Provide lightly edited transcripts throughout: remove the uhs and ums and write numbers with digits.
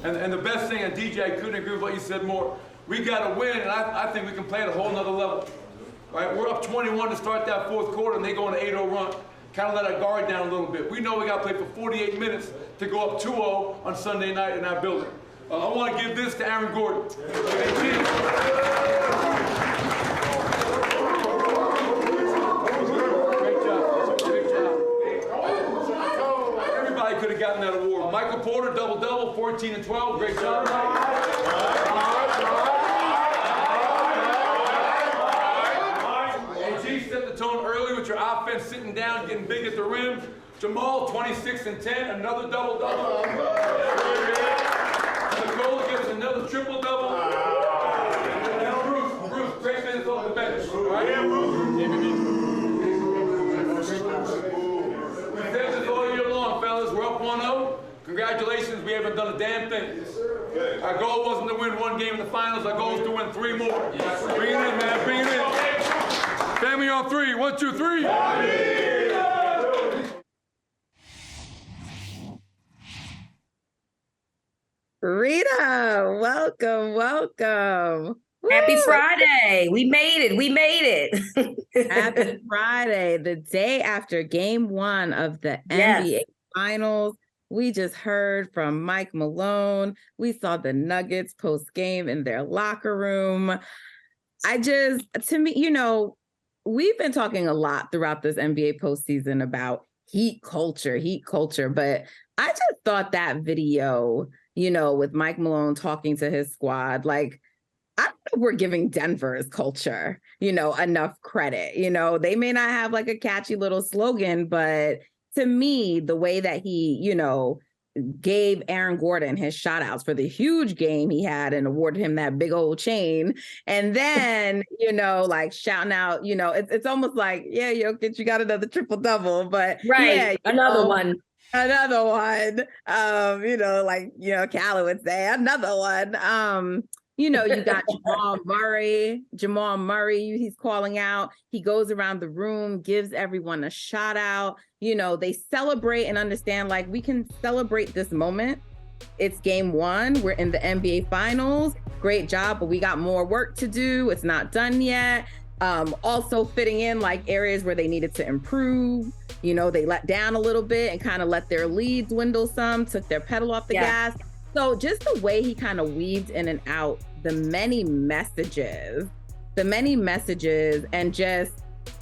And the best thing, and DJ, I couldn't agree with what you said more, we got to win, and I think we can play at a whole nother level. Right? We're up 21 to start that fourth quarter, and they go on an 8-0 run. Kind of let our guard down a little bit. We know we got to play for 48 minutes to go up 2-0 on Sunday night in our building. I want to give this to Aaron Gordon. Everybody could have gotten that award. Michael Porter, double-double, 14 and 12. Great job, Mike. Set the tone early with your offense sitting down, getting big at the rim. Jamal, 26 and 10, another double-double. Nikola gets another triple-double. And Bruce, great minutes off the bench. Right? Yeah, Bruce. We said this all year long, fellas. We're up 1-0. Congratulations, we haven't done a damn thing. Our goal wasn't to win one game in the finals. Our goal is to win 3 more. Bring it in, man. Bring it in. Family on 3. 1, 2, 3. Reeta, welcome. Happy Friday. We made it. Happy Friday, the day after game 1 of the NBA Finals. We just heard from Mike Malone. We saw the Nuggets post game in their locker room. To me, we've been talking a lot throughout this NBA postseason about heat culture, but I just thought that video, with Mike Malone talking to his squad, like, I don't know if we're giving Denver's culture, enough credit. They may not have like a catchy little slogan, but to me, the way that he, gave Aaron Gordon his shout outs for the huge game he had and awarded him that big old chain. And then, like shouting out, it's almost like, yeah, Jokić, you got another triple double, but right. Another one. Callie would say another one. You got Jamal Murray, he's calling out. He goes around the room, gives everyone a shout out. They celebrate and understand, like, we can celebrate this moment. It's game 1. We're in the NBA Finals. Great job, but we got more work to do. It's not done yet. Also fitting in like areas where they needed to improve. They let down a little bit and kind of let their lead dwindle some, took their pedal off the gas. So just the way he kind of weaved in and out the many messages and just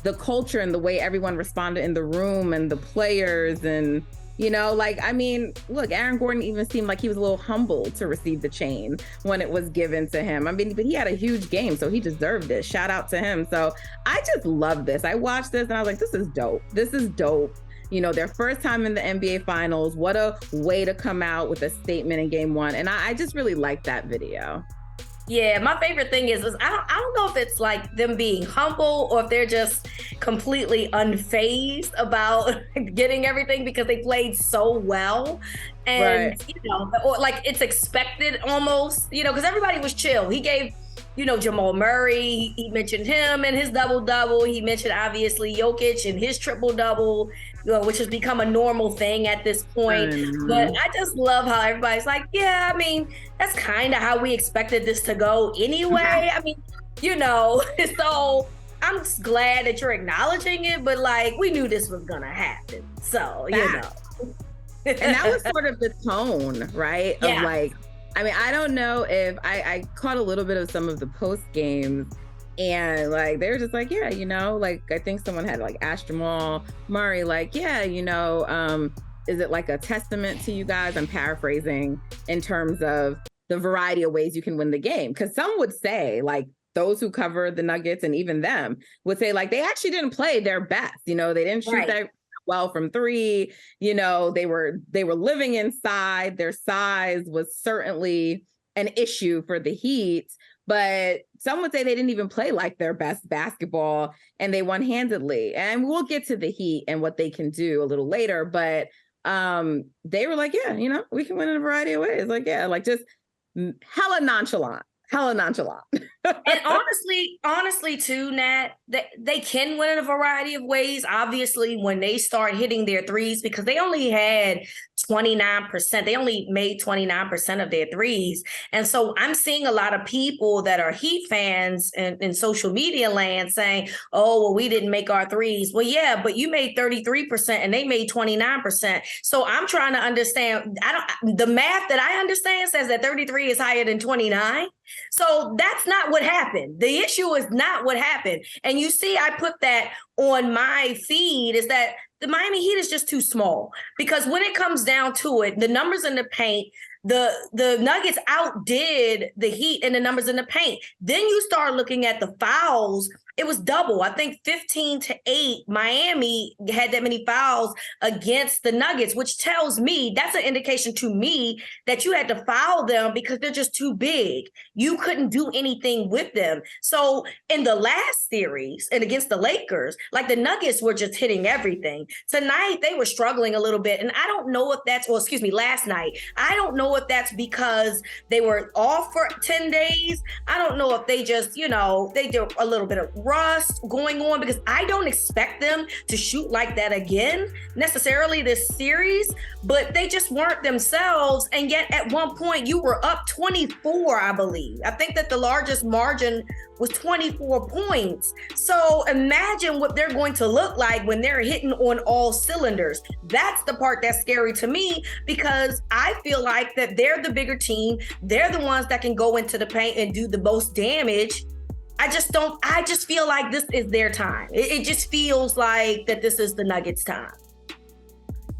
the culture and the way everyone responded in the room and the players and, look, Aaron Gordon even seemed like he was a little humbled to receive the chain when it was given to him. But he had a huge game, so he deserved it. Shout out to him. So I just love this. I watched this and I was like, this is dope. Their first time in the NBA Finals. What a way to come out with a statement in game 1. And I just really like that video. Yeah, my favorite thing is I don't know if it's like them being humble or if they're just completely unfazed about getting everything because they played so well. And, or like it's expected almost, because everybody was chill. He gave, Jamal Murray, he mentioned him and his double-double. He mentioned, obviously, Jokić and his triple-double, which has become a normal thing at this point. But I just love how everybody's like, that's kind of how we expected this to go anyway. So I'm just glad that you're acknowledging it, but like, we knew this was going to happen. So, And that was sort of the tone, right? Yeah. Of like, I don't know if I caught a little bit of some of the post games and like, they were just like, I think someone had like asked Jamal Murray, like, is it like a testament to you guys? I'm paraphrasing in terms of the variety of ways you can win the game. Cause some would say like those who cover the Nuggets and even them would say like, they actually didn't play their best. They didn't shoot that well from 3, they were living inside. Their size was certainly an issue for the Heat, but some would say they didn't even play like their best basketball and they won handedly. And we'll get to the Heat and what they can do a little later, but they were like, we can win in a variety of ways. Like, just hella nonchalant hella nonchalant. And honestly too, Nat, they can win in a variety of ways. Obviously, when they start hitting their threes, because they only had 29%, they only made 29% of their threes. And so I'm seeing a lot of people that are Heat fans in social media land saying, oh, well, we didn't make our threes. Well, yeah, but you made 33% and they made 29%. So I'm trying to understand, the math that I understand says that 33 is higher than 29. So that's not what happened. The issue is not what happened. And you see, I put that on my feed, is that the Miami Heat is just too small, because when it comes down to it, the numbers in the paint, the Nuggets outdid the Heat in the numbers in the paint. Then you start looking at the fouls. It was double. I think 15-8. Miami had that many fouls against the Nuggets, which tells me, that's an indication to me that you had to foul them because they're just too big. You couldn't do anything with them. So in the last series and against the Lakers, like, the Nuggets were just hitting everything. Tonight, they were struggling a little bit. And I don't know if that's, last night, I don't know if that's because they were off for 10 days. I don't know if they just, they did a little bit of rust going on, because I don't expect them to shoot like that again necessarily this series, but they just weren't themselves. And yet at one point you were up 24, I believe. I think that the largest margin was 24 points. So imagine what they're going to look like when they're hitting on all cylinders. That's the part that's scary to me, because I feel like that they're the bigger team. They're the ones that can go into the paint and do the most damage. I just feel like this is their time. It just feels like that this is the Nuggets' time.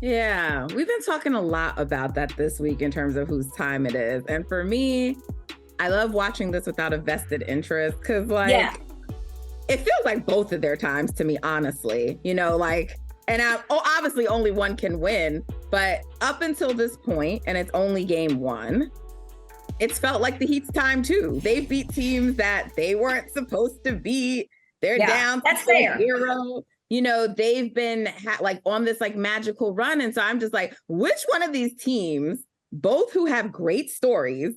Yeah, we've been talking a lot about that this week in terms of whose time it is. And for me, I love watching this without a vested interest, because it feels like both of their times to me, honestly. Obviously only one can win, but up until this point, and it's only game one, it's felt like the Heat's time too. They beat teams that they weren't supposed to beat. They're down to 0. They've been on this magical run. And so I'm just like, which one of these teams, both who have great stories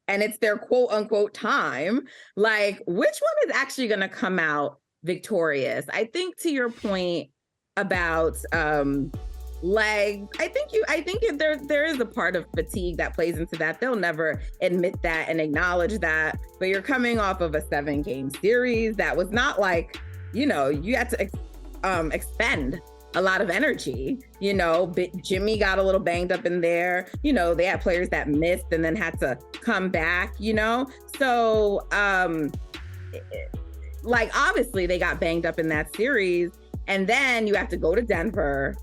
and it's their quote unquote time, which one is actually going to come out victorious? I think to your point about legs, I think there is a part of fatigue that plays into that. They'll never admit that and acknowledge that, but you're coming off of a 7-game series that was not you had to expend a lot of energy. Jimmy got a little banged up in there. They had players that missed and then had to come back, so obviously they got banged up in that series, and then you have to go to Denver,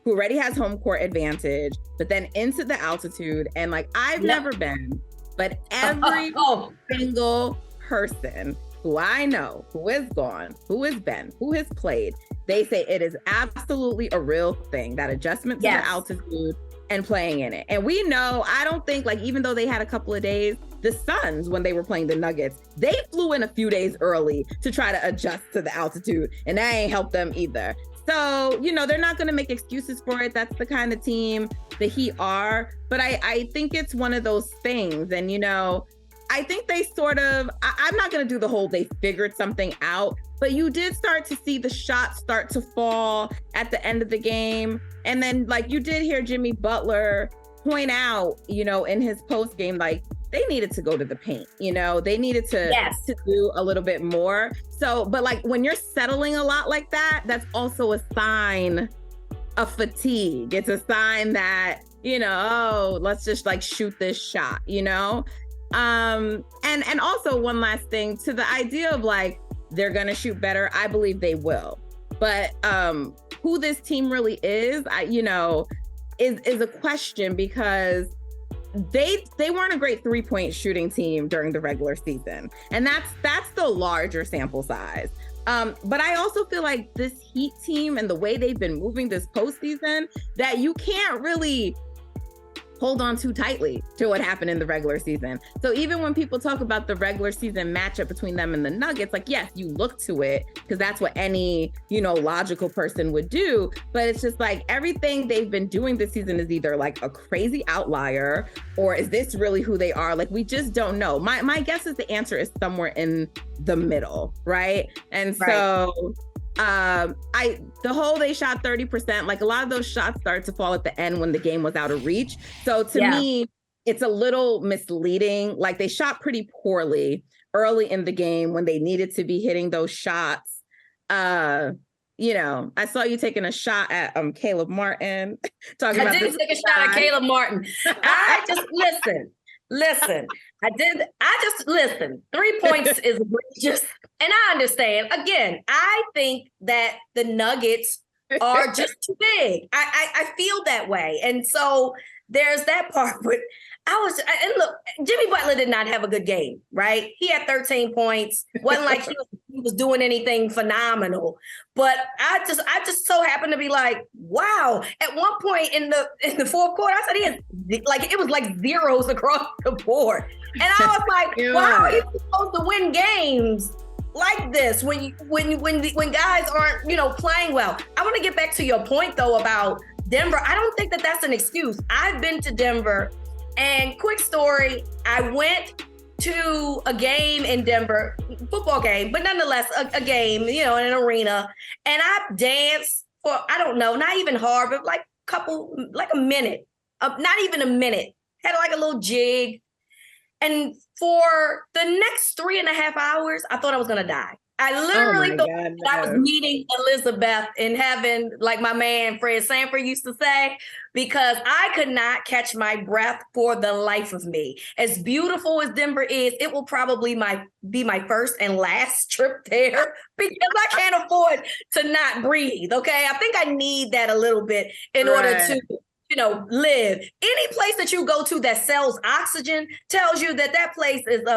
who already has home court advantage, but then into the altitude. And I've never been, but every single person who I know, who has gone, who has been, who has played, they say it is absolutely a real thing, that adjustment to the altitude and playing in it. And we know, I don't think, even though they had a couple of days, the Suns, when they were playing the Nuggets, they flew in a few days early to try to adjust to the altitude, and that ain't helped them either. So, they're not going to make excuses for it. That's the kind of team the Heat are. But I think it's one of those things. And, I think they I'm not going to do the whole they figured something out, but you did start to see the shots start to fall at the end of the game. And then, you did hear Jimmy Butler point out, in his post game, they needed to go to the paint, they needed to do a little bit more. So, but when you're settling a lot like that, that's also a sign of fatigue. It's a sign that, let's just shoot this shot, and also one last thing to the idea of they're going to shoot better. I believe they will, but who this team really is, is a question, because they weren't a great 3-point shooting team during the regular season. And that's the larger sample size. But I also feel like this Heat team and the way they've been moving this postseason, that you can't really hold on too tightly to what happened in the regular season. So even when people talk about the regular season matchup between them and the Nuggets, like, yes, you look to it because that's what any, logical person would do. But it's just like everything they've been doing this season is either like a crazy outlier or is this really who they are? Like, we just don't know. My guess is the answer is somewhere in the middle, right? And so they shot 30%, like a lot of those shots started to fall at the end when the game was out of reach. So to me, it's a little misleading. Like they shot pretty poorly early in the game when they needed to be hitting those shots. I saw you taking a shot at Caleb Martin. I didn't take a shot at Caleb Martin. I just listen. Listen. 3 points is egregious. And I understand. Again, I think that the Nuggets are just too big. I feel that way. And so there's that part. But and look, Jimmy Butler did not have a good game, right? He had 13 points. Wasn't like he was doing anything phenomenal. But I just so happened to be like, wow. At one point in the fourth quarter, I said it was like zeros across the board. And I was like, wow, are you supposed to win games like this when guys aren't, playing well? I want to get back to your point though about Denver. I don't think that that's an excuse. I've been to Denver, and quick story, I went to a game in Denver, football game, but nonetheless a game, in an arena, and I danced for, I don't know, not even hard, but like a minute, not even a minute, had like a little jig. And for the next 3.5 hours, I thought I was going to die. I literally thought that I was meeting Elizabeth in heaven, like my man Fred Sanford used to say, because I could not catch my breath for the life of me. As beautiful as Denver is, it will probably be my first and last trip there because I can't afford to not breathe, okay? I think I need that a little bit in order to live. Any place that you go to that sells oxygen tells you that place is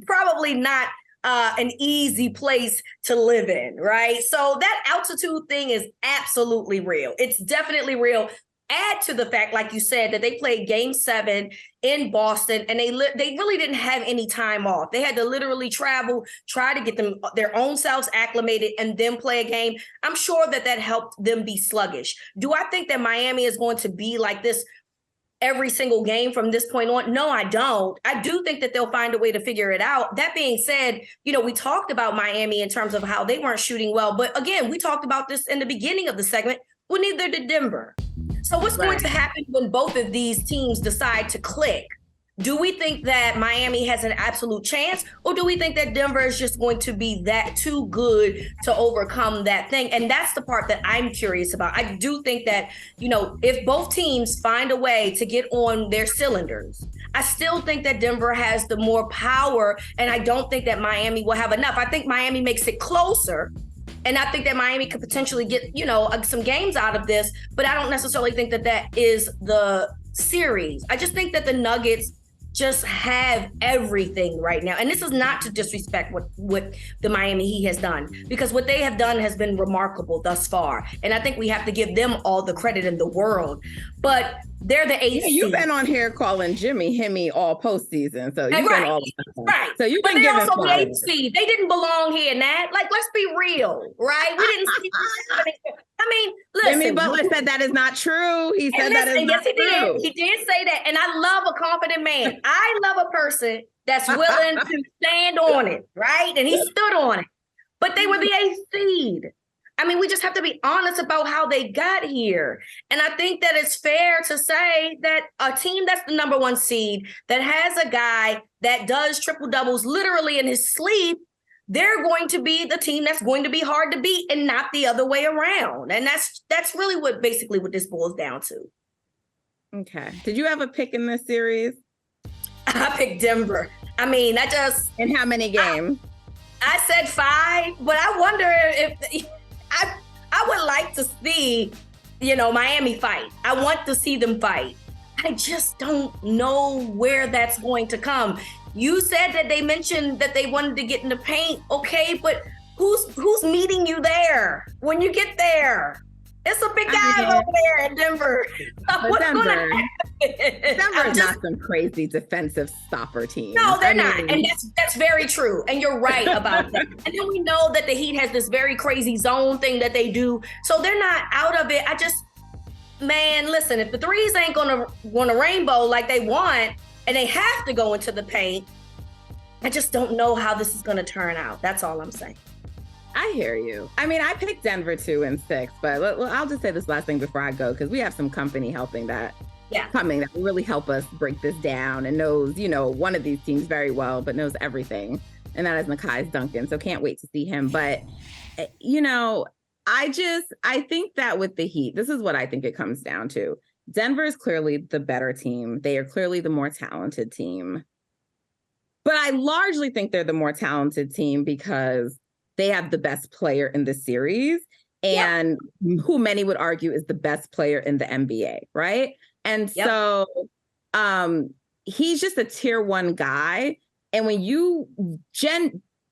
probably not an easy place to live in, right? So that altitude thing is absolutely real. It's definitely real. Add to the fact, like you said, that they played Game 7 in Boston, and they really didn't have any time off. They had to literally travel, try to get their own selves acclimated, and then play a game. I'm sure that helped them be sluggish. Do I think that Miami is going to be like this every single game from this point on? No, I don't. I do think that they'll find a way to figure it out. That being said, we talked about Miami in terms of how they weren't shooting well. But again, we talked about this in the beginning of the segment. Well, neither did Denver. So what's going to happen when both of these teams decide to click? Do we think that Miami has an absolute chance, or do we think that Denver is just going to be that too good to overcome that thing? And that's the part that I'm curious about. I do think that, if both teams find a way to get on their cylinders, I still think that Denver has the more power, and I don't think that Miami will have enough. I think Miami makes it closer. And I think that Miami could potentially get, some games out of this, but I don't necessarily think that is the series. I just think that the Nuggets just have everything right now. And this is not to disrespect what the Miami Heat has done, because what they have done has been remarkable thus far. And I think we have to give them all the credit in the world. But they're the eighth seed. You've been on here calling Jimmy Himmy all postseason. So you've been all right. So you've been giving also the eighth seed. They didn't belong here, Nat. Like, let's be real, right? We didn't see I mean, listen. Jimmy Butler said that is not true. He said that is not true. Yes, he did say that. And I love a confident man. I love a person that's willing to stand on it, right? And he stood on it. But they were the eighth seed. I mean, we just have to be honest about how they got here. And I think that it's fair to say that a team that's the number one seed, that has a guy that does triple doubles literally in his sleep, they're going to be the team that's going to be hard to beat and not the other way around. And that's really what this boils down to. Okay. Did you have a pick in this series? I picked Denver. I mean, In how many games? I said 5, but I wonder if I would like to see, Miami fight. I want to see them fight. I just don't know where that's going to come. You said that they mentioned that they wanted to get in the paint. Okay, but who's meeting you there when you get there? It's a big guy over there in Denver. What's going to happen? Denver is not some crazy defensive stopper team. No, they're not. And that's very true. And you're right about that. And then we know that the Heat has this very crazy zone thing that they do. So they're not out of it. Man, listen, if the threes ain't gonna rainbow like they want, and they have to go into the paint, I just don't know how this is gonna turn out. That's all I'm saying. I hear you. I mean, I picked Denver 2 and 6, but I'll just say this last thing before I go, because we have some company helping that coming that will really help us break this down and knows, one of these teams very well, but knows everything. And that is Nekias Duncan. So can't wait to see him. But, I think that with the Heat, this is what I think it comes down to. Denver is clearly the better team. They are clearly the more talented team. But I largely think they're the more talented team because they have the best player in the series and who many would argue is the best player in the NBA, right? And so he's just a tier 1 guy. And when you,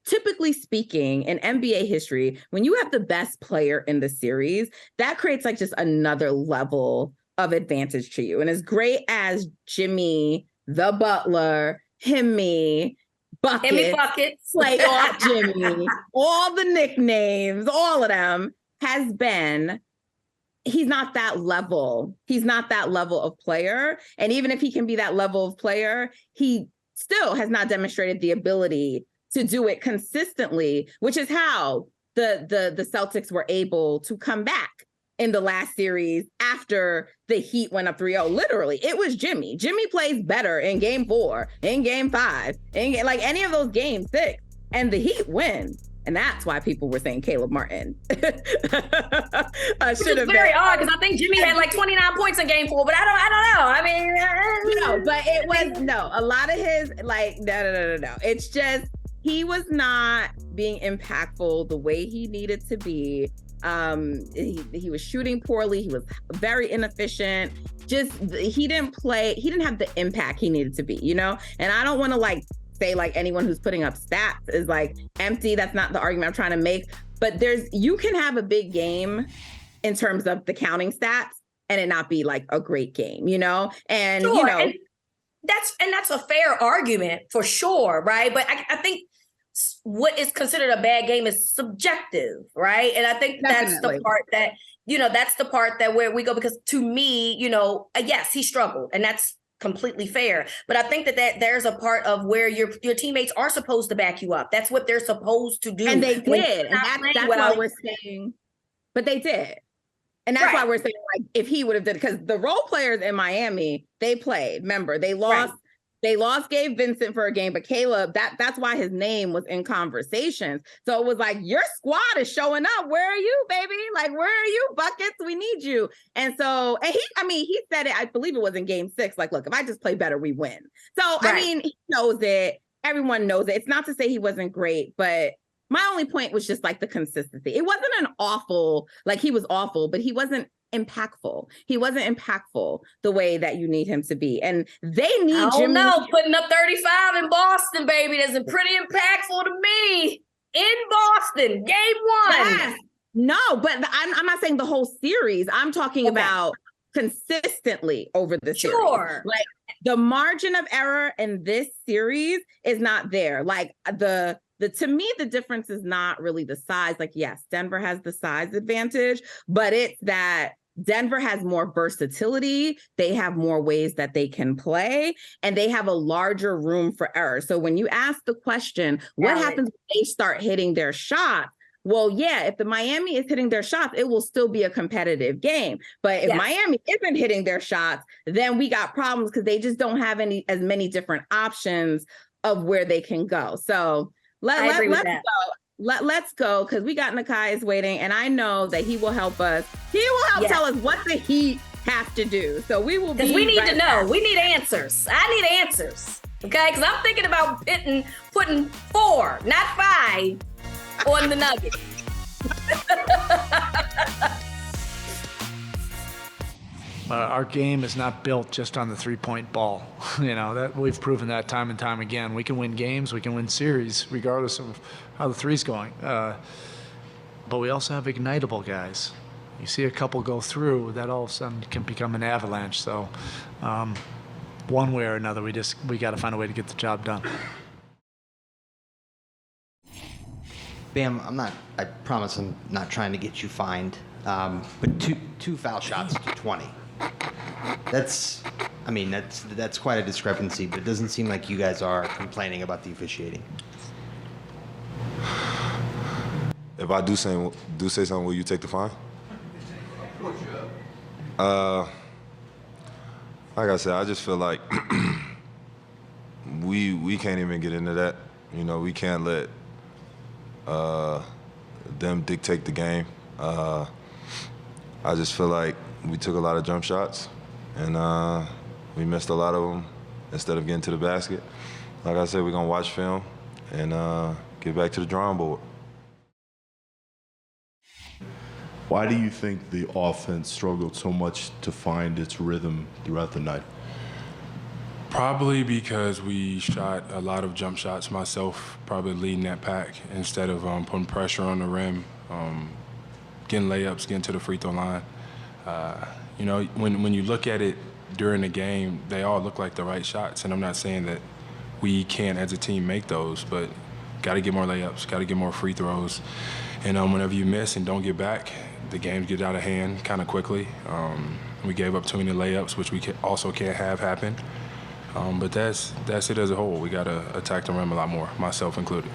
typically speaking, in NBA history, when you have the best player in the series, that creates like just another level of advantage to you. And as great as Jimmy, the Butler, Himmy, Buckets, playoff Jimmy, all the nicknames, all of them has been, he's not that level. He's not that level of player. And even if he can be that level of player, he still has not demonstrated the ability to do it consistently, which is how the Celtics were able to come back in the last series after the Heat went up 3-0. Literally, it was Jimmy. Jimmy plays better in game 4, in game 5, like any of those game 6, and the Heat win. And that's why people were saying Caleb Martin. Which is very odd because I think Jimmy had like 29 points in game 4, but I don't know. I mean, no, but it was a lot of his no. It's just he was not being impactful the way he needed to be. He was shooting poorly. He was very inefficient. He didn't have the impact he needed to be, And I don't want to say anyone who's putting up stats is empty. That's not the argument I'm trying to make. But you can have a big game in terms of the counting stats and it not be a great game, And sure. And that's a fair argument for sure, right? But I think what is considered a bad game is subjective, right? And I think that's the part that, that's the part that where we go, because to me, yes, he struggled and that's completely fair. But I think that there's a part of where your teammates are supposed to back you up. That's what they're supposed to do. And they did. And that's why we're saying, but they did. And that's why we're saying, if he would have did, because the role players in Miami, they played. Remember, they lost. Right. They lost Gabe Vincent for a game, but Caleb, that's why his name was in conversations. So it was your squad is showing up. Where are you, baby? Where are you, Buckets? We need you. And so, and he said it, I believe it was in game 6. Look, if I just play better, we win. So, he knows it. Everyone knows it. It's not to say he wasn't great, but my only point was just the consistency. It wasn't an awful, he was awful, but he wasn't impactful. He wasn't impactful the way that you need him to be. And they need Jimmy. No, putting up 35 in Boston, baby, that's pretty impactful to me. In Boston, game 1. Yes. No, but I'm not saying the whole series. I'm talking about consistently over the series. Sure. The margin of error in this series is not there. To me, the difference is not really the size. Yes, Denver has the size advantage, but it's that Denver has more versatility. They have more ways that they can play, and they have a larger room for error. So when you ask the question, what happens when they start hitting their shots? Well, yeah, if the Miami is hitting their shots, it will still be a competitive game. But if Miami isn't hitting their shots, then we got problems because they just don't have as many different options of where they can go. So let's go. Let's go, because we got Nekias waiting, and I know that he will help us. He will help tell us what the Heat have to do. So we will be. Because we need to know. Back. We need answers. I need answers. Okay, because I'm thinking about putting 4, not 5, on the Nuggets. Our game is not built just on the 3-point ball. That we've proven that time and time again. We can win games, we can win series, regardless of how the three's going. But we also have ignitable guys. You see a couple go through, that all of a sudden can become an avalanche. So one way or another, we got to find a way to get the job done. Bam, I promise I'm not trying to get you fined, but two foul shots to 20. That's quite a discrepancy, but it doesn't seem like you guys are complaining about the officiating. If I do say something, will you take the fine? Like I said, I just feel like we can't even get into that. We can't let them dictate the game. I just feel like we took a lot of jump shots, and we missed a lot of them instead of getting to the basket. Like I said, we're gonna watch film and get back to the drawing board. Why do you think the offense struggled so much to find its rhythm throughout the night? Probably because we shot a lot of jump shots, myself probably leading that pack, instead of putting pressure on the rim, getting layups, getting to the free throw line. When you look at it during the game, they all look like the right shots, and I'm not saying that we can't as a team make those, but got to get more layups, got to get more free throws. And whenever you miss and don't get back, the games get out of hand kind of quickly. We gave up too many layups, which we also can't have happen. But that's it as a whole. We got to attack the rim a lot more, myself included.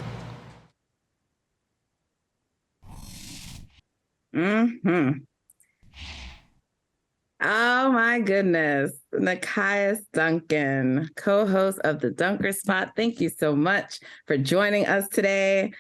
Oh my goodness. Nekias Duncan, co-host of the Dunker Spot. Thank you so much for joining us today.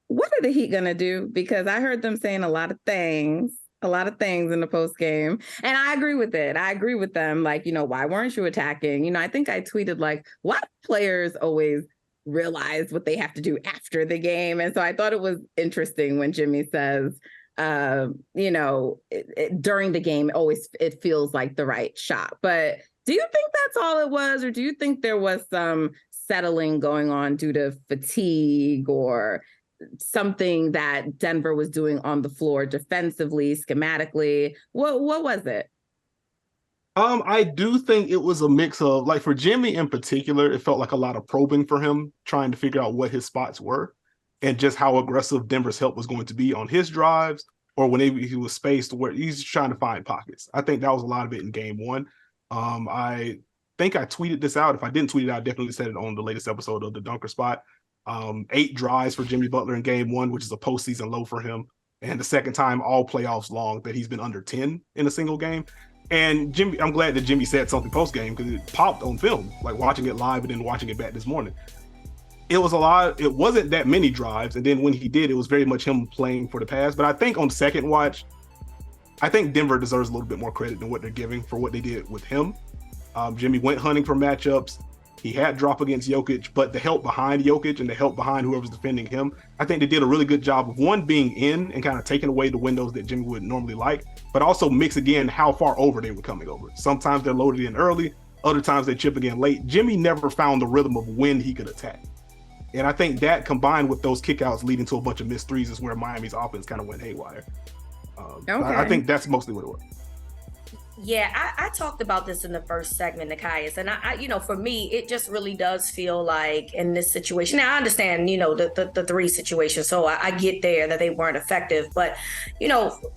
What are the Heat going to do? Because I heard them saying a lot of things in the post game. And I agree with it. I agree with them. Like, why weren't you attacking? I think I tweeted like, why players always realize what they have to do after the game? And so I thought it was interesting when Jimmy says, during the game, it feels like the right shot. But do you think that's all it was? Or do you think there was some settling going on due to fatigue or something that Denver was doing on the floor defensively, schematically? What was it? I do think it was a mix of, like, for Jimmy in particular, it felt like a lot of probing for him, trying to figure out what his spots were and just how aggressive Denver's help was going to be on his drives or whenever he was spaced, where he's trying to find pockets. I think that was a lot of it in game one. I think I tweeted this out. If I didn't tweet it out, I definitely said it on the latest episode of the Dunker Spot. 8 drives for Jimmy Butler in game one, which is a postseason low for him. And the second time all playoffs long that he's been under 10 in a single game. And Jimmy, I'm glad that Jimmy said something post game because it popped on film, like watching it live and then watching it back this morning. It was a lot. It wasn't that many drives. And then when he did, it was very much him playing for the pass. But I think on second watch, I think Denver deserves a little bit more credit than what they're giving for what they did with him. Jimmy went hunting for matchups. He had drop against Jokić, but the help behind Jokić and the help behind whoever's defending him, I think they did a really good job of, one, being in and kind of taking away the windows that Jimmy would normally like, but also mix again how far over they were coming over. Sometimes they're loaded in early, other times they chip again late. Jimmy never found the rhythm of when he could attack. And I think that combined with those kickouts leading to a bunch of missed threes is where Miami's offense kind of went haywire. I think that's mostly what it was. Yeah, I talked about this in the first segment, Nekias, and I for me, it just really does feel like in this situation. Now, I understand, the three situation, so I get there that they weren't effective, but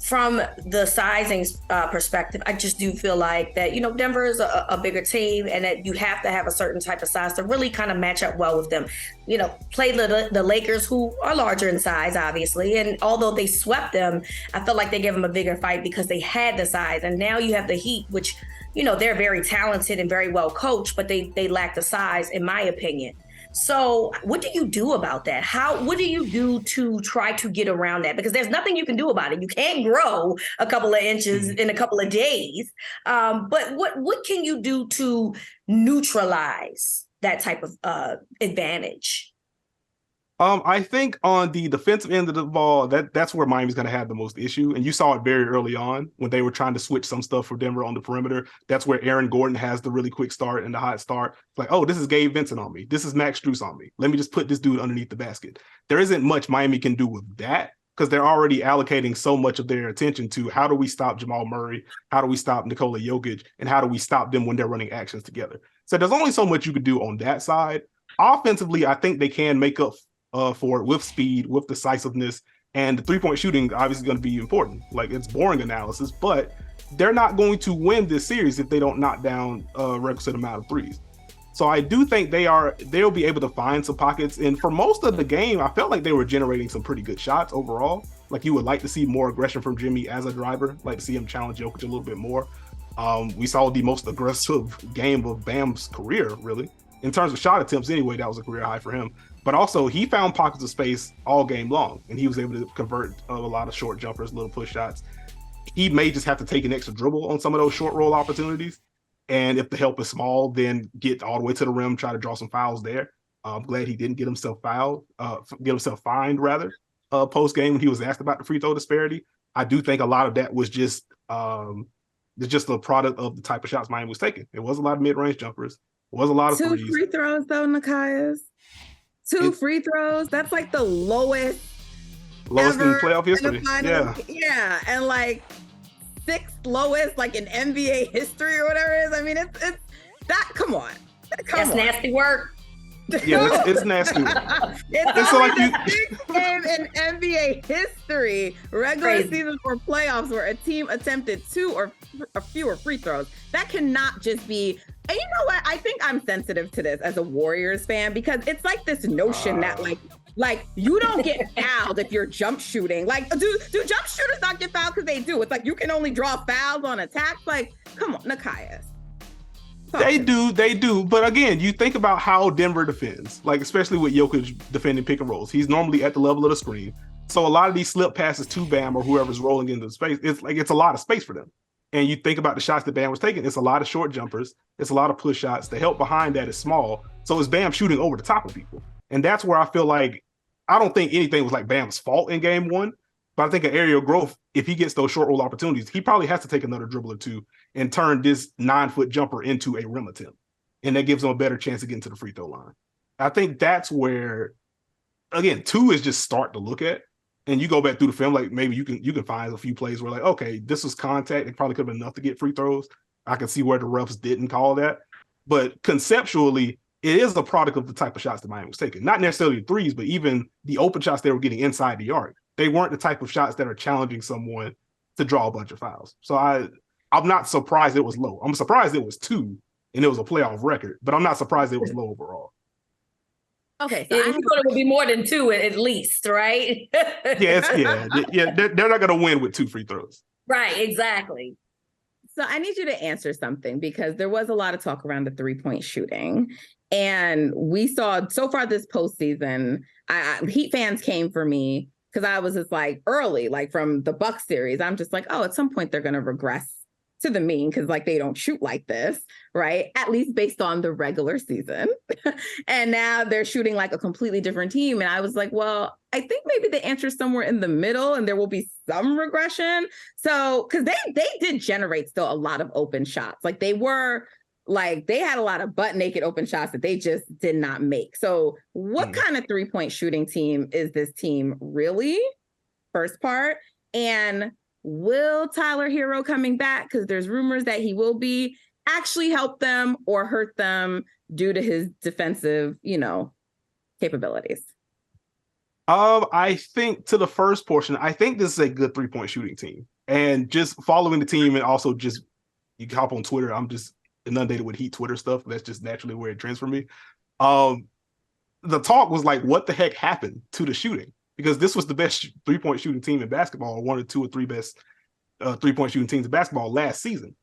from the sizing perspective, I just do feel like that Denver is a bigger team, and that you have to have a certain type of size to really kind of match up well with them. Play the Lakers, who are larger in size, obviously, and although they swept them, I felt like they gave them a bigger fight because they had the size, and now you have the Heat, which they're very talented and very well coached, but they lack the size, in my opinion. So what do you do about that? What do you do to try to get around that? Because there's nothing you can do about it. You can't grow a couple of inches in a couple of days. But what can you do to neutralize that type of advantage? I think on the defensive end of the ball, that's where Miami's going to have the most issue. And you saw it very early on when they were trying to switch some stuff for Denver on the perimeter. That's where Aaron Gordon has the really quick start and the hot start. It's like, oh, this is Gabe Vincent on me. This is Max Strus on me. Let me just put this dude underneath the basket. There isn't much Miami can do with that. because they're already allocating so much of their attention to how do we stop Jamal Murray, how do we stop Nikola Jokić, and how do we stop them when they're running actions together. So there's only so much you could do on that side. Offensively, I think they can make up for it with speed, with decisiveness, and the three-point shooting obviously going to be important. Like, it's boring analysis, but they're not going to win this series if they don't knock down a requisite amount of threes. So I do think they'll be able to find some pockets. And for most of the game, I felt like they were generating some pretty good shots overall. Like, you would like to see more aggression from Jimmy as a driver, like to see him challenge Jokić a little bit more. We saw the most aggressive game of Bam's career, really. In terms of shot attempts anyway, that was a career high for him. But also, he found pockets of space all game long, and he was able to convert a lot of short jumpers, little push shots. He may just have to take an extra dribble on some of those short roll opportunities. And if the help is small, then get all the way to the rim, try to draw some fouls there. I'm glad he didn't get himself fined post game when he was asked about the free throw disparity. I do think a lot of that was just the product of the type of shots Miami was taking. It was a lot of mid-range jumpers. It was a lot of threes. 2 free throws though, Nekias. 2 free throws. That's like the lowest in playoff history. Yeah, and like 6th lowest like in NBA history or whatever it is. I mean, it's that. Come on. That's nasty work. Yeah, it's nasty. It's so like the 6th game in NBA history, regular season or playoffs, where a team attempted 2 or fewer free throws. That cannot just be. And you know what? I think I'm sensitive to this as a Warriors fan, because it's like this notion that like you don't get fouled if you're jump shooting. Like, do jump shooters not get fouled? Because they do. It's like you can only draw fouls on attacks. Like, come on, Nekias. They do. But again, you think about how Denver defends, like especially with Jokić defending pick and rolls. He's normally at the level of the screen. So a lot of these slip passes to Bam or whoever's rolling into the space, it's a lot of space for them. And you think about the shots that Bam was taking, it's a lot of short jumpers, it's a lot of push shots. The help behind that is small. So it's Bam shooting over the top of people. And that's where I feel like, I don't think anything was like Bam's fault in game 1, but I think an aerial growth, if he gets those short roll opportunities, he probably has to take another dribble or two and turn this 9-foot jumper into a rim attempt. And that gives him a better chance of getting to the free throw line. I think that's where, again, 2 is just start to look at. And you go back through the film, like maybe you can find a few plays where like, okay, this was contact. It probably could have been enough to get free throws. I can see where the refs didn't call that. But conceptually, it is a product of the type of shots that Miami was taking. Not necessarily threes, but even the open shots they were getting inside the arc. They weren't the type of shots that are challenging someone to draw a bunch of fouls. So I'm not surprised it was low. I'm surprised it was 2 and it was a playoff record, but I'm not surprised it was low overall. Okay, so you thought it would be more than 2 at least, right? They're not going to win with 2 free throws. Right, exactly. So I need you to answer something, because there was a lot of talk around the 3-point shooting. And we saw so far this postseason, Heat fans came for me because I was just like early, like from the Bucks series. I'm just like, oh, at some point they're going to regress to the mean, because like they don't shoot like this, right? At least based on the regular season. And now they're shooting like a completely different team. And I was like, well, I think maybe the answer is somewhere in the middle and there will be some regression. So, because they did generate still a lot of open shots. Like they had a lot of butt naked open shots that they just did not make. So what kind of 3-point shooting team is this team really? First part. And will Tyler Hero coming back, because there's rumors that he will be, actually help them or hurt them due to his defensive, capabilities? I think to the first portion, I think this is a good 3-point shooting team. And just following the team, and also just, you can hop on Twitter. I'm just inundated with Heat Twitter stuff. That's just naturally where it trends for me. The talk was like, what the heck happened to the shooting? Because this was the best 3-point shooting team in basketball, one or 2 or 3 best 3-point shooting teams in basketball last season.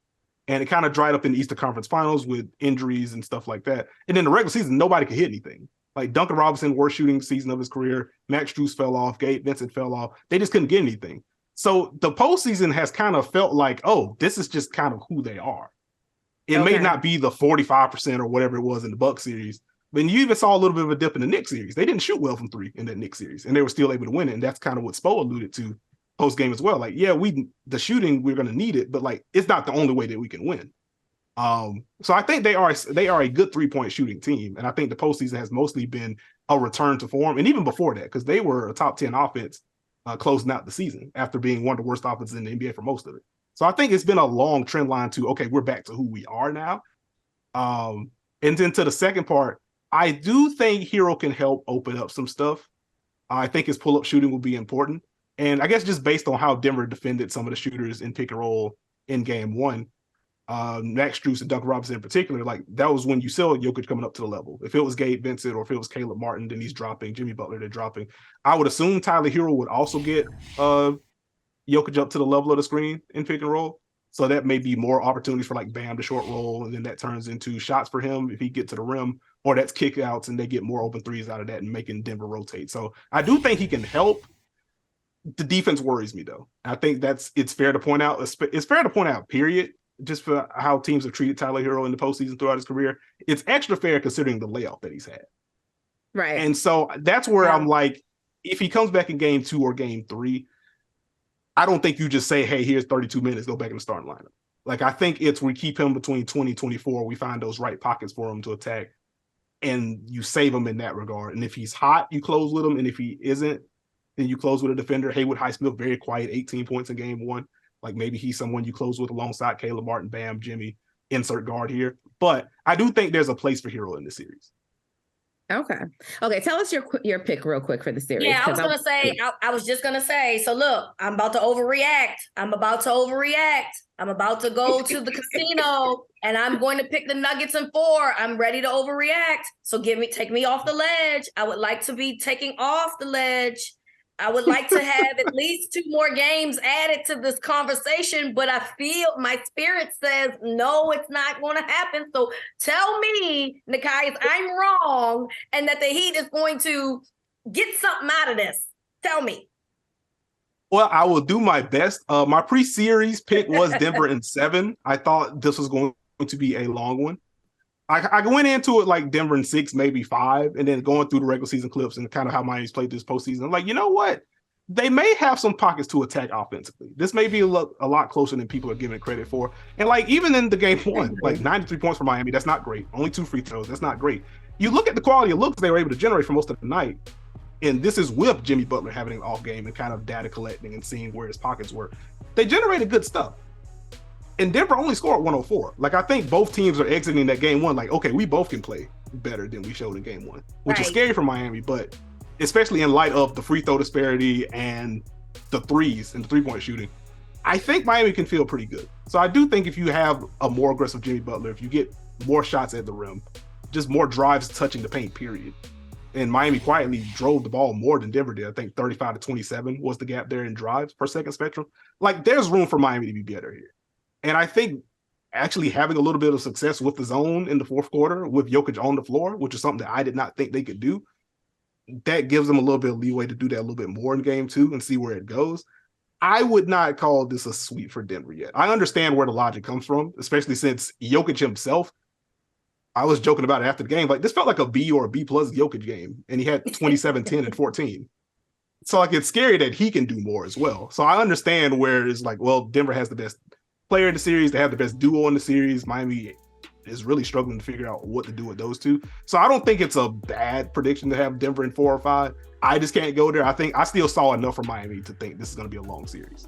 And it kind of dried up in the Eastern Conference Finals with injuries and stuff like that. And in the regular season, nobody could hit anything. Like Duncan Robinson, worst shooting season of his career. Max Strus fell off. Gabe Vincent fell off. They just couldn't get anything. So the postseason has kind of felt like, oh, this is just kind of who they are. It may not be the 45% or whatever it was in the Bucks series, but you even saw a little bit of a dip in the Knicks series. They didn't shoot well from 3 in that Knicks series, and they were still able to win it. And that's kind of what Spo alluded to post game as well. Like, yeah, the shooting, we're going to need it, but like, it's not the only way that we can win. So I think they are a good 3-point shooting team, and I think the postseason has mostly been a return to form, and even before that, because they were a top 10 offense closing out the season after being one of the worst offenses in the NBA for most of it. So I think it's been a long trend line to, okay, we're back to who we are now. And then to the second part, I do think Hero can help open up some stuff. I think his pull-up shooting will be important. And I guess just based on how Denver defended some of the shooters in pick and roll in game one, Max Strus and Duncan Robinson in particular, like that was when you saw Jokić coming up to the level. If it was Gabe Vincent or if it was Caleb Martin, then he's dropping. Jimmy Butler, they're dropping. I would assume Tyler Hero would also get Jokić up to the level of the screen in pick and roll. So that may be more opportunities for like Bam to short roll, and then that turns into shots for him if he get to the rim, or that's kick outs and they get more open threes out of that and making Denver rotate. So I do think he can help. The defense worries me though. I think it's fair to point out. It's fair to point out, period, just for how teams have treated Tyler Hero in the postseason throughout his career. It's extra fair considering the layoff that he's had. Right. And so that's where I'm like, if he comes back in game 2 or game 3, I don't think you just say, hey, here's 32 minutes, go back in the starting lineup. Like, I think it's we keep him between 20, 24. We find those right pockets for him to attack, and you save him in that regard. And if he's hot, you close with him. And if he isn't, then you close with a defender. Haywood Highsmith, very quiet, 18 points in game 1. Like, maybe he's someone you close with alongside Caleb Martin, Bam, Jimmy, insert guard here. But I do think there's a place for Hero in this series. Okay. Tell us your pick real quick for the series. Yeah, I was just gonna say. So look, I'm about to overreact. I'm about to go to the casino, and I'm going to pick the Nuggets in 4. I'm ready to overreact. So take me off the ledge. I would like to be taking off the ledge. I would like to have at least 2 more games added to this conversation, but I feel my spirit says, no, it's not going to happen. So tell me, Nekias, I'm wrong and that the Heat is going to get something out of this. Tell me. Well, I will do my best. My pre-series pick was Denver in 7. I thought this was going to be a long one. I went into it like Denver in 6, maybe 5, and then going through the regular season clips and kind of how Miami's played this postseason. I'm like, you know what? They may have some pockets to attack offensively. This may be a lot closer than people are giving it credit for. And like even in the game 1, like 93 points for Miami, that's not great. Only 2 free throws, that's not great. You look at the quality of looks they were able to generate for most of the night, and this is with Jimmy Butler having an off game and kind of data collecting and seeing where his pockets were. They generated good stuff. And Denver only scored 104. Like, I think both teams are exiting that game 1 like, okay, we both can play better than we showed in game 1, which is scary for Miami, but especially in light of the free throw disparity and the threes and the three-point shooting, I think Miami can feel pretty good. So I do think if you have a more aggressive Jimmy Butler, if you get more shots at the rim, just more drives touching the paint, period. And Miami quietly drove the ball more than Denver did. I think 35 to 27 was the gap there in drives per second spectrum. Like, there's room for Miami to be better here. And I think actually having a little bit of success with the zone in the fourth quarter with Jokić on the floor, which is something that I did not think they could do, that gives them a little bit of leeway to do that a little bit more in game 2 and see where it goes. I would not call this a sweep for Denver yet. I understand where the logic comes from, especially since Jokić himself, I was joking about it after the game, like this felt like a B or a B plus Jokić game, and he had 27, 10, and 14. So like it's scary that he can do more as well. So I understand where it's like, well, Denver has the best player in the series. They have the best duo in the series. Miami is really struggling to figure out what to do with those two. So I don't think it's a bad prediction to have Denver in 4 or 5. I just can't go there. I think I still saw enough from Miami to think this is going to be a long series.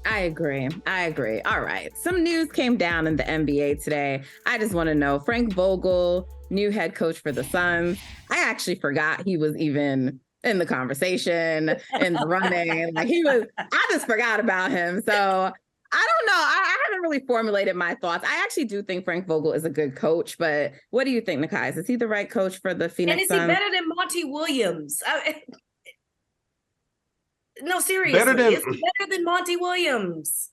I agree. All right. Some news came down in the NBA today. I just want to know, Frank Vogel, new head coach for the Suns. I actually forgot he was even in the conversation, in the running. Like I just forgot about him. So I don't know. I haven't really formulated my thoughts. I actually do think Frank Vogel is a good coach, but what do you think, Nekias? Is he the right coach for the Phoenix Suns? And is he better than Monty Williams? No, seriously. Is he better than Monty Williams?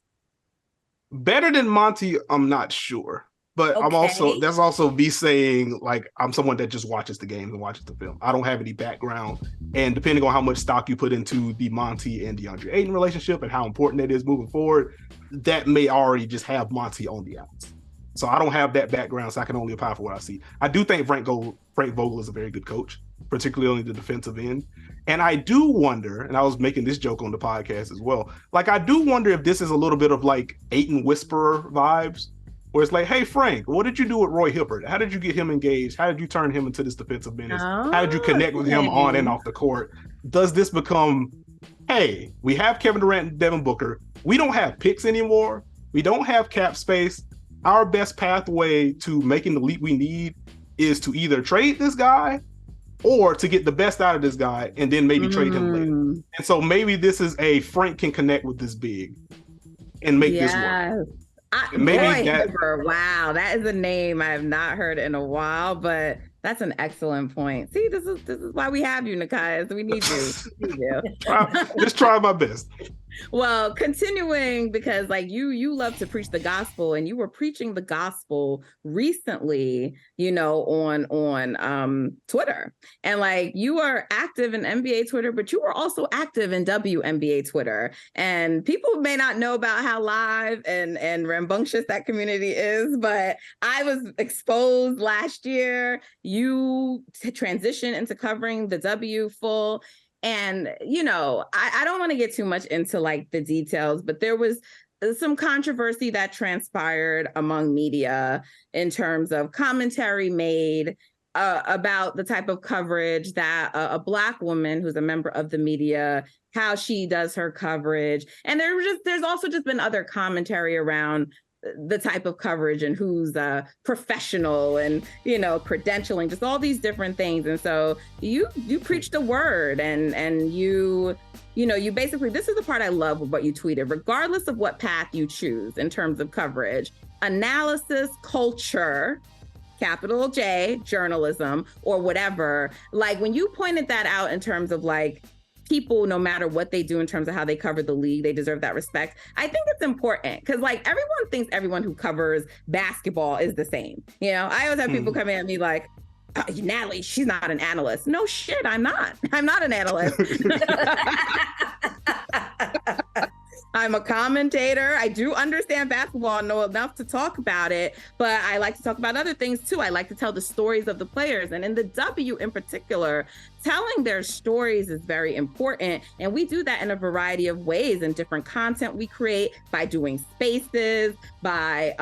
Better than Monty, I'm not sure. But okay. That's also me saying, like, I'm someone that just watches the games and watches the film. I don't have any background. And depending on how much stock you put into the Monty and DeAndre Ayton relationship and how important that is moving forward, that may already just have Monty on the outs. So I don't have that background, so I can only apply for what I see. I do think Frank Vogel is a very good coach, particularly on the defensive end. And I do wonder, and I was making this joke on the podcast as well, like I do wonder if this is a little bit of like Ayton whisperer vibes, where it's like, hey, Frank, what did you do with Roy Hibbert? How did you get him engaged? How did you turn him into this defensive menace? How did you connect with him on and off the court? Does this become hey, we have Kevin Durant and Devin Booker. We don't have picks anymore. We don't have cap space. Our best pathway to making the leap we need is to either trade this guy or to get the best out of this guy and then maybe trade him later. And so maybe this is a Frank can connect with this big and make this work. Wow, that is a name I have not heard in a while, but that's an excellent point. See, this is why we have you, Nekias. We need you. Just try my best. Well, continuing, because like you love to preach the gospel, and you were preaching the gospel recently, on Twitter, and like you are active in NBA Twitter, but you were also active in WNBA Twitter, and people may not know about how live and rambunctious that community is, but I was exposed last year. You transitioned into covering the W full. And, I don't want to get too much into like the details, but there was some controversy that transpired among media in terms of commentary made about the type of coverage that a Black woman who's a member of the media, how she does her coverage. And there's also just been other commentary around the type of coverage and who's professional and, credentialing, just all these different things. And so you preach the word and you basically, this is the part I love of what you tweeted, regardless of what path you choose in terms of coverage, analysis, culture, capital J, journalism, or whatever. Like when you pointed that out in terms of like, people, no matter what they do in terms of how they cover the league, they deserve that respect. I think it's important because like everyone thinks everyone who covers basketball is the same. I always have people come at me like, Natalie, she's not an analyst. No shit, I'm not. I'm not an analyst. I'm a commentator. I do understand basketball and know enough to talk about it, but I like to talk about other things too. I like to tell the stories of the players. And in the W in particular, telling their stories is very important. And we do that in a variety of ways in different content we create, by doing spaces, by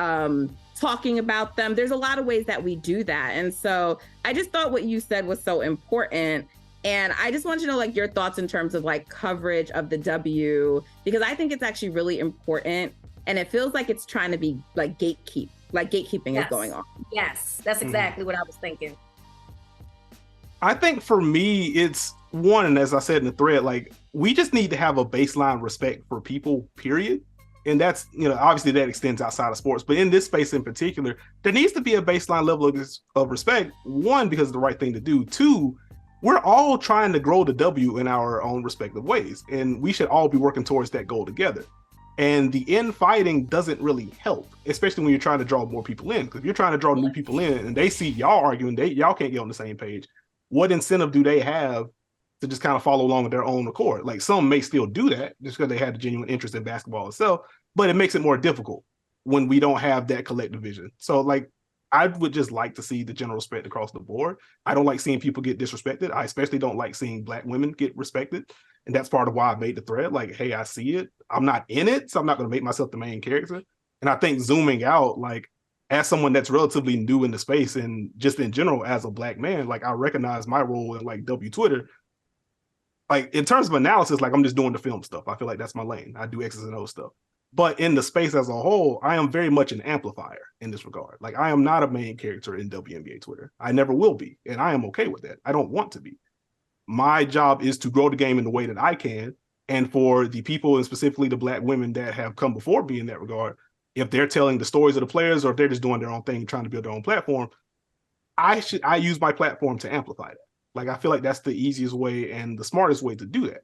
talking about them. There's a lot of ways that we do that. And so I just thought what you said was so important. And I just want to know like your thoughts in terms of like coverage of the W, because I think it's actually really important. And it feels like it's trying to be like gatekeeping is going on. Yes, that's exactly what I was thinking. I think for me, it's one, and as I said in the thread, like we just need to have a baseline respect for people, period. And that's, obviously that extends outside of sports, but in this space in particular, there needs to be a baseline level of respect. One, because it's the right thing to do. Two, we're all trying to grow the W in our own respective ways, and we should all be working towards that goal together. And the infighting doesn't really help, especially when you're trying to draw more people in. Because if you're trying to draw new people in and they see y'all arguing, y'all can't get on the same page. What incentive do they have to just kind of follow along with their own accord? Like some may still do that just because they had a genuine interest in basketball itself, but it makes it more difficult when we don't have that collective vision. So like, I would just like to see the general respect across the board. I don't like seeing people get disrespected. I especially don't like seeing Black women get respected. And that's part of why I made the thread. Like, hey, I see it. I'm not in it, so I'm not going to make myself the main character. And I think zooming out, like, as someone that's relatively new in the space and just in general as a Black man, like, I recognize my role in, like, W Twitter. Like, in terms of analysis, like, I'm just doing the film stuff. I feel like that's my lane. I do X's and O's stuff. But in the space as a whole, I am very much an amplifier in this regard. Like, I am not a main character in WNBA Twitter. I never will be. And I am okay with that. I don't want to be. My job is to grow the game in the way that I can. And for the people, and specifically the Black women that have come before me in that regard, if they're telling the stories of the players or if they're just doing their own thing, trying to build their own platform, I use my platform to amplify that. Like, I feel like that's the easiest way and the smartest way to do that.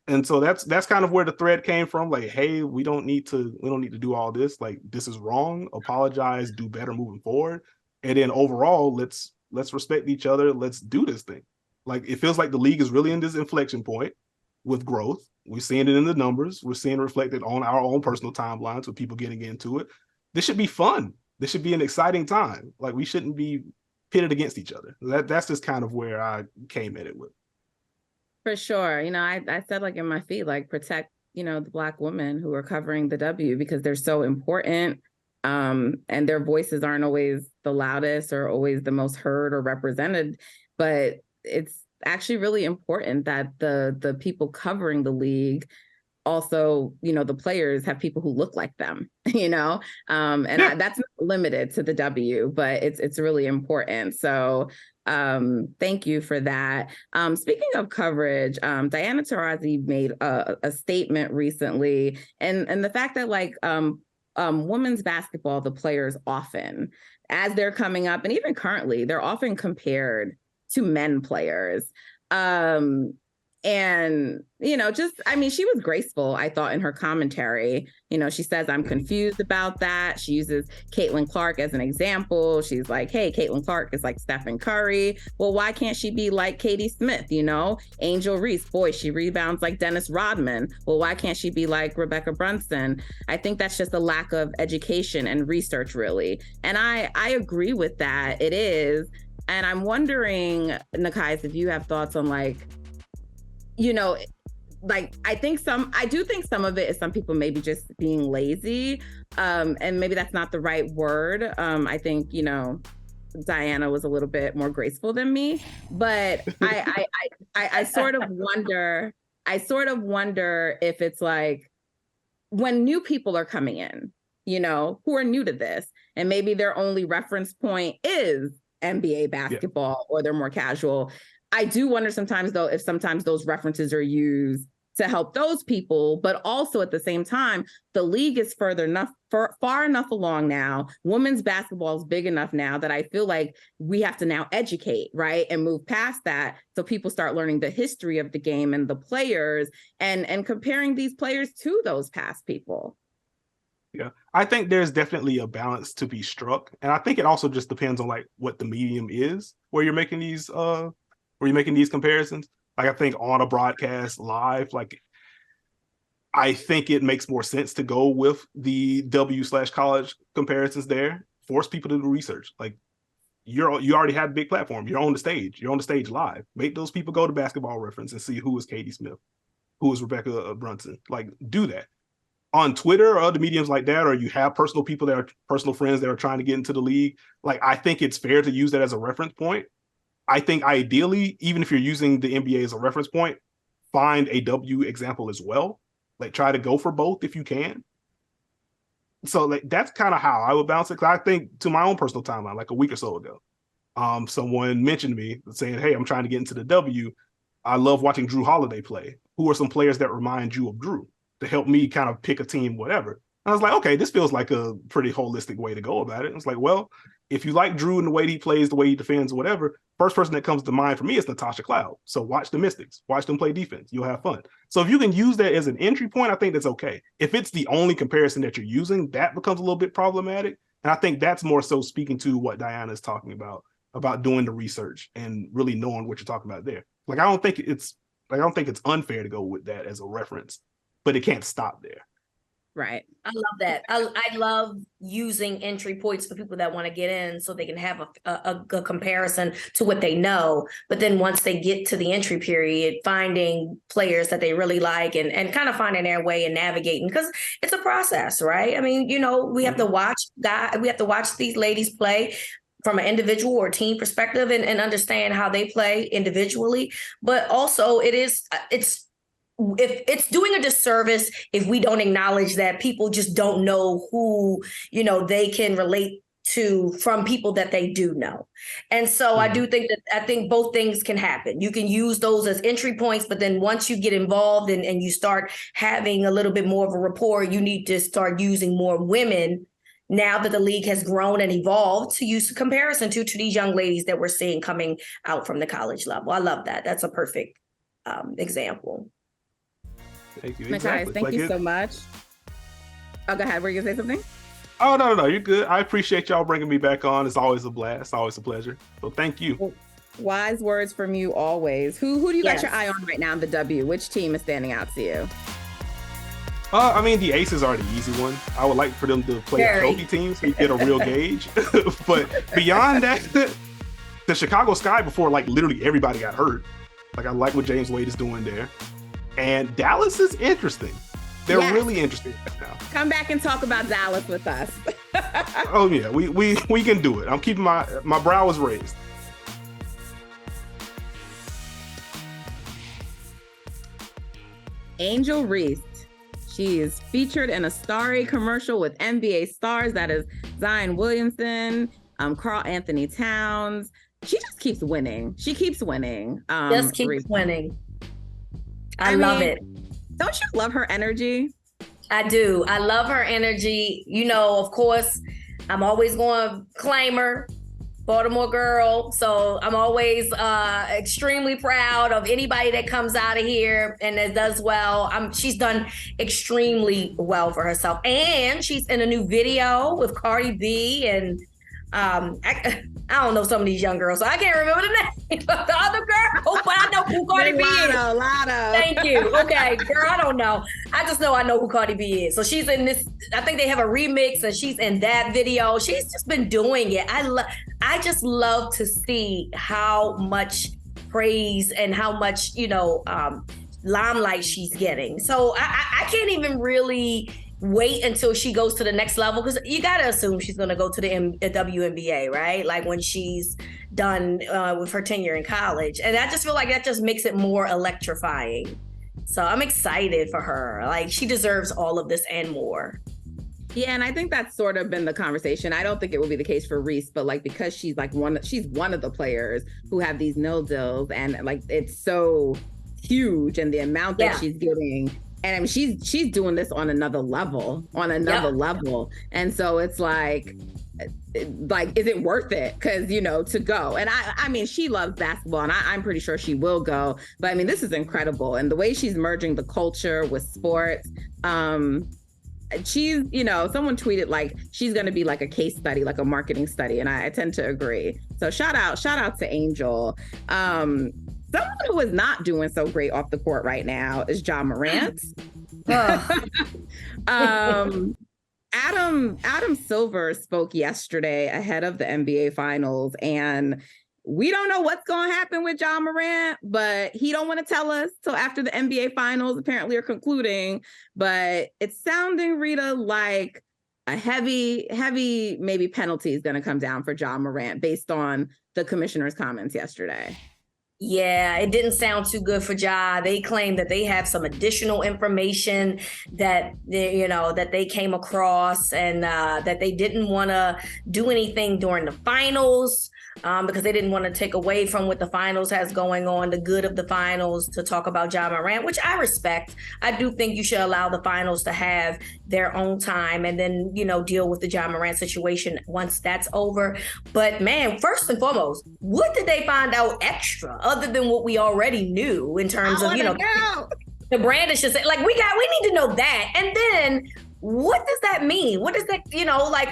And so that's kind of where the thread came from. Like, hey, we don't need to do all this. Like, this is wrong. Apologize, do better moving forward. And then overall, let's respect each other. Let's do this thing. Like, it feels like the league is really in this inflection point with growth. We're seeing it in the numbers. We're seeing it reflected on our own personal timelines with people getting into it. This should be fun. This should be an exciting time. Like, we shouldn't be pitted against each other. That's just kind of where I came at it with. For sure. I said like in my feed, like protect, the Black women who are covering the W because they're so important. And their voices aren't always the loudest or always the most heard or represented, but it's actually really important that the people covering the league also, the players have people who look like them, that's not limited to the W, but it's really important. So thank you for that. Speaking of coverage, Diana Taurasi made a statement recently, and the fact that women's basketball, the players often, as they're coming up, and even currently, they're often compared to men players. And, she was graceful, I thought, in her commentary. She says, I'm confused about that. She uses Caitlin Clark as an example. She's like, hey, Caitlin Clark is like Stephen Curry. Well, why can't she be like Katie Smith? Angel Reese, boy, she rebounds like Dennis Rodman. Well, why can't she be like Rebecca Brunson? I think that's just a lack of education and research, really. And I agree with that. It is. And I'm wondering, Nekias, if you have thoughts on I do think some of it is some people maybe just being lazy, and maybe that's not the right word. I think, Diana was a little bit more graceful than me, but I sort of wonder if it's like when new people are coming in, who are new to this, and maybe their only reference point is NBA basketball, or they're more casual. I do wonder sometimes, though, if sometimes those references are used to help those people, but also at the same time, the league is far enough along now. Women's basketball is big enough now that I feel like we have to now educate, right, and move past that, so people start learning the history of the game and the players, and comparing these players to those past people. Yeah, I think there's definitely a balance to be struck, and I think it also just depends on what the medium is where you're making these comparisons. I think on a broadcast live, I think it makes more sense to go with the W/college comparisons there. Force people to do research. You already have a big platform. You're on the stage. You're on the stage live. Make those people go to Basketball Reference and see who is Katie Smith, who is Rebecca Brunson. Do that. On Twitter or other mediums like that, or you have personal friends that are trying to get into the league, I think it's fair to use that as a reference point. I think ideally, even if you're using the NBA as a reference point, find a W example as well. Try to go for both if you can. So that's kind of how I would balance it. Because I think to my own personal timeline, a week or so ago, someone mentioned me saying, hey, I'm trying to get into the W. I love watching Drew Holiday play. Who are some players that remind you of Drew, to help me kind of pick a team, whatever? And I was like, okay, this feels like a pretty holistic way to go about it. And it's well, if you like Drew and the way he plays, the way he defends, whatever, first person that comes to mind for me is Natasha Cloud. So watch the Mystics, watch them play defense. You'll have fun. So if you can use that as an entry point, I think that's okay. If it's the only comparison that you're using, that becomes a little bit problematic. And I think that's more so speaking to what Diana is talking about doing the research and really knowing what you're talking about there. I don't think it's unfair to go with that as a reference, but it can't stop there. Right. I love that. I love using entry points for people that want to get in, so they can have a comparison to what they know. But then once they get to the entry period, finding players that they really like and kind of finding their way and navigating, because it's a process, right? I mean, we have to watch these ladies play from an individual or team perspective and understand how they play individually. But also it's doing a disservice if we don't acknowledge that people just don't know who, they can relate to from people that they do know. And so I think both things can happen. You can use those as entry points, but then once you get involved and you start having a little bit more of a rapport, you need to start using more women now that the league has grown and evolved, to use a comparison to these young ladies that we're seeing coming out from the college level. I love that. That's a perfect example. Thank you. Nekias, thank you so much. Oh, go ahead. Were you going to say something? Oh, no. You're good. I appreciate y'all bringing me back on. It's always a blast. Always a pleasure. So thank you. Wise words from you always. Who do you got your eye on right now in the W? Which team is standing out to you? The Aces are the easy one. I would like for them to play a healthy team so you get a real gauge. But beyond that, the Chicago Sky, before literally everybody got hurt. I like what James Wade is doing there. And Dallas is interesting. They're really interesting right now. Come back and talk about Dallas with us. Oh yeah, we can do it. I'm keeping my brow is raised. Angel Reese. She is featured in a Starry commercial with NBA stars. That is Zion Williamson, Karl-Anthony Towns. She just keeps winning. She keeps winning. Just keeps Reese. winning. I love it. Don't you love her energy? I do. I love her energy. You know, of course, I'm always going to claim her. Baltimore girl. So I'm always extremely proud of anybody that comes out of here and that does well. She's done extremely well for herself. And she's in a new video with Cardi B and I don't know some of these young girls, so I can't remember the name of the other girl, but I know who Cardi B is. Latto. Thank you. Okay, girl, I don't know. I just know I know who Cardi B is. So she's in this, I think they have a remix and she's in that video. She's just been doing it. I just love to see how much praise and how much, limelight she's getting. So I can't even really wait until she goes to the next level, because you got to assume she's going to go to the WNBA, right? Like when she's done with her tenure in college. And I just feel like that just makes it more electrifying. So I'm excited for her. Like, she deserves all of this and more. Yeah, and I think that's sort of been the conversation. I don't think it will be the case for Reese, but like because she's one of the players who have these nil deals, and like it's so huge, and the amount that she's getting. And I mean, she's doing this on another level, And so it's like, is it worth it? Because, to go. And I mean, she loves basketball, and I'm pretty sure she will go. But I mean, this is incredible. And the way she's merging the culture with sports, she's, someone tweeted like she's going to be like a case study, like a marketing study. And I tend to agree. So shout out to Angel. Someone who is not doing so great off the court right now is Ja Morant. Adam Silver spoke yesterday ahead of the NBA Finals, and we don't know what's going to happen with Ja Morant, but he don't want to tell us till after the NBA Finals apparently are concluding. But it's sounding, Reeta, like a heavy maybe penalty is going to come down for Ja Morant based on the commissioner's comments yesterday. Yeah, it didn't sound too good for Ja. They claim that they have some additional information that they came across, and that they didn't want to do anything during the finals because they didn't want to take away from what the finals has going on, the good of the finals, to talk about Ja Morant, which I respect. I do think you should allow the finals to have their own time and then, deal with the Ja Morant situation once that's over. But man, first and foremost, what did they find out extra other than what we already knew in terms of, the brandish? Like we need to know that. And then what does that mean? What does that,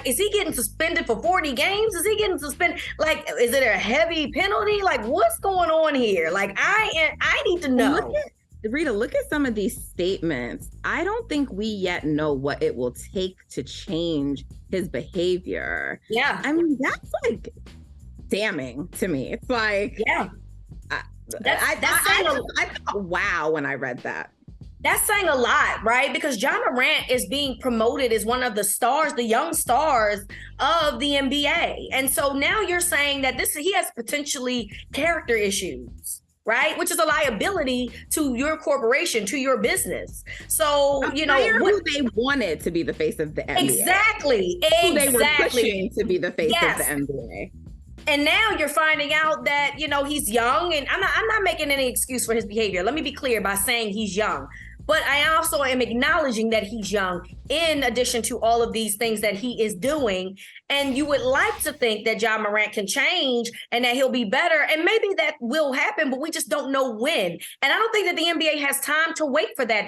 is he getting suspended for 40 games? Is he getting suspended? Like, is it a heavy penalty? Like, what's going on here? Like, I need to know. Reeta, look at some of these statements. I don't think we yet know what it will take to change his behavior. Yeah. I mean, that's like damning to me. It's like, yeah. I thought, wow, when I read that. That's saying a lot, right? Because Ja Morant is being promoted as one of the stars, the young stars of the NBA. And so now you're saying that he has potentially character issues, right? Which is a liability to your corporation, to your business. So, who they wanted to be the face of the NBA. Exactly. Who they were pushing to be the face of the NBA. And now you're finding out that, he's young, and I'm not making any excuse for his behavior. Let me be clear by saying he's young. But I also am acknowledging that he's young in addition to all of these things that he is doing. And you would like to think that Ja Morant can change and that he'll be better. And maybe that will happen, but we just don't know when. And I don't think that the NBA has time to wait for that.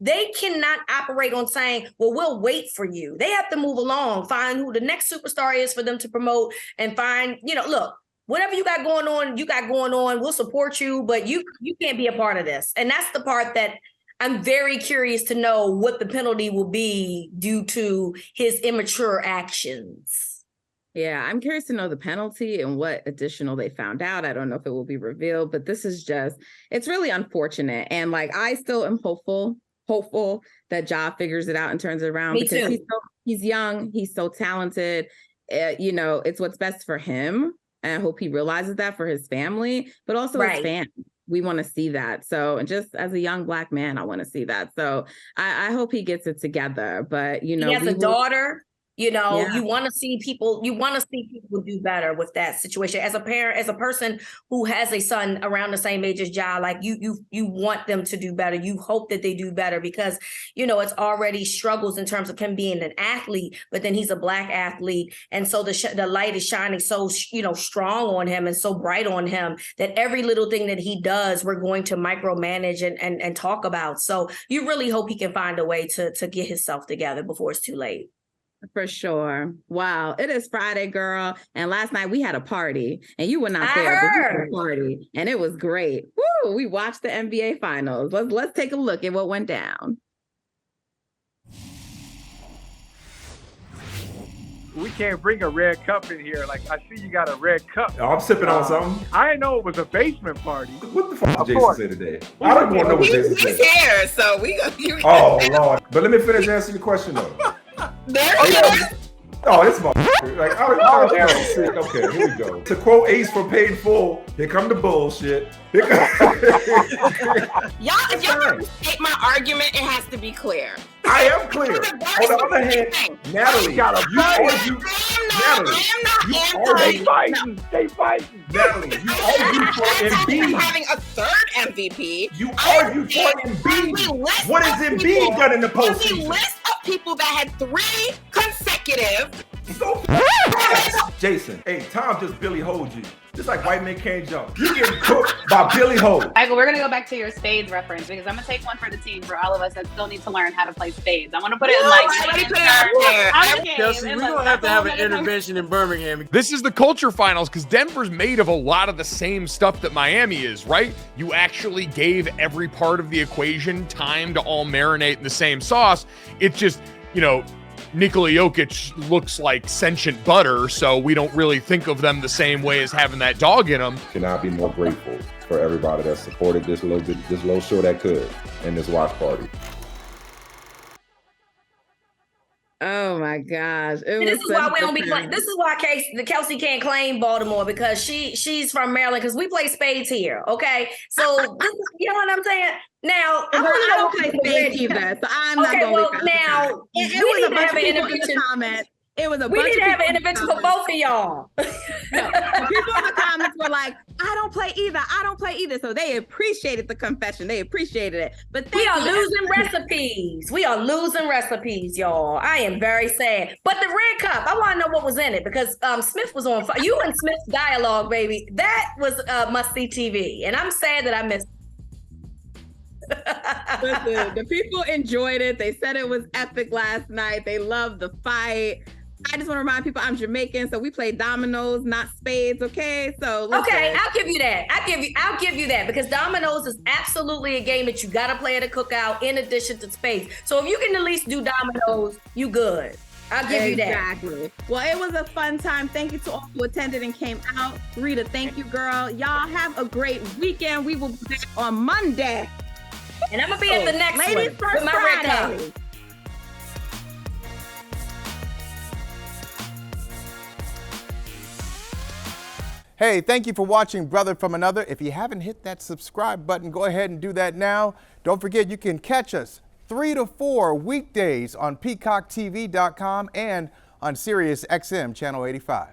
They cannot operate on saying, well, we'll wait for you. They have to move along, find who the next superstar is for them to promote, and find, look, whatever you got going on, we'll support you, but you can't be a part of this. And that's the part that I'm very curious to know what the penalty will be due to his immature actions. Yeah, I'm curious to know the penalty and what additional they found out. I don't know if it will be revealed, but this is it's really unfortunate. And like, I still am hopeful that Ja figures it out and turns it around. Me too. He's young, he's so talented. It's what's best for him. And I hope he realizes that for his family, but also his fans. we want to see that. So, and just as a young Black man, I want to see that. So I hope he gets it together. But, you know, he has a daughter. You know, Yeah. you want to see people do better with that situation. As a parent, as a person who has a son around the same age as Ja, like you want them to do better. You hope that they do better because, you know, it's already struggles in terms of him being an athlete, but then he's a Black athlete. And so the light is shining so, you know, strong on him and so bright on him that every little thing that he does, we're going to micromanage and talk about. So you really hope he can find a way to get himself together before it's too late. For sure. Wow. It is Friday, girl. And last night we had a party and you were not there, but we had a party and it was great. Woo! We watched the NBA finals. Let's take a look at what went down. We can't bring a red cup in here. Like, I see you got a red cup. Oh, I'm sipping on something. I didn't know it was a basement party. What the fuck did Jason say today? I don't want to know what Jason said. He's here, so we go. Oh, Lord. But let me finish answering your question, though. There he is. Oh, this motherfucker. Like, I was sick. Okay, here we go. To quote Ace from Paid in Full, here come the bullshit. Here come... Y'all, if y'all take my argument, it has to be clear. I am clear. On the other hand, Natalie, you argue. They fighting. Natalie, you argue for Embiid. Having a third MVP. You argue for Embiid. What has Embiid done in the postseason? The list of people that had 3 consecutive. So Jason, hey, Tom just Billy Hoed you. Just like white men can't jump. You get cooked by Billy Hoed. Michael, we're going to go back to your spades reference because I'm going to take one for the team for all of us that still need to learn how to play spades. I want to put it in like... Chelsea, we're going to have an intervention in Birmingham. This is the culture finals because Denver's made of a lot of the same stuff that Miami is, right? You actually gave every part of the equation time to all marinate in the same sauce. It just, you know... Nikola Jokić looks like sentient butter, so we don't really think of them the same way as having that dog in them. Cannot be more grateful for everybody that supported this little show that could in this watch party. Oh my gosh. This is why we don't be playing. This is why Kelsey can't claim Baltimore because she's from Maryland because we play spades here. Okay. So this is, you know what I'm saying? Now I don't play spades either, so I'm not going to. Well, now we need to have an intervention. We need to have an intervention for both of y'all. No, people in the comments were like, I don't play either. So they appreciated the confession. They appreciated it. But we are losing recipes. We are losing recipes, y'all. I am very sad. But the red cup, I want to know what was in it because Smith was on fire. You and Smith's dialogue, baby, that was must-see TV. And I'm sad that I missed it. Listen, the people enjoyed it. They said it was epic last night. They loved the fight. I just want to remind people I'm Jamaican, so we play dominoes, not spades. Okay, so listen. Okay, I'll give you that. I'll give you that because dominoes is absolutely a game that you got to play at a cookout in addition to spades. So if you can at least do dominoes, you good. I'll give you that. Exactly. Well, it was a fun time. Thank you to all who attended and came out. Reeta, thank you, girl. Y'all have a great weekend. We will be back on Monday. And I'm gonna be at the next Ladies one First with my red Friday. cup. Hey, thank you for watching Brother from Another. If you haven't hit that subscribe button, go ahead and do that now. Don't forget you can catch us 3 to 4 weekdays on PeacockTV.com and on Sirius XM Channel 85.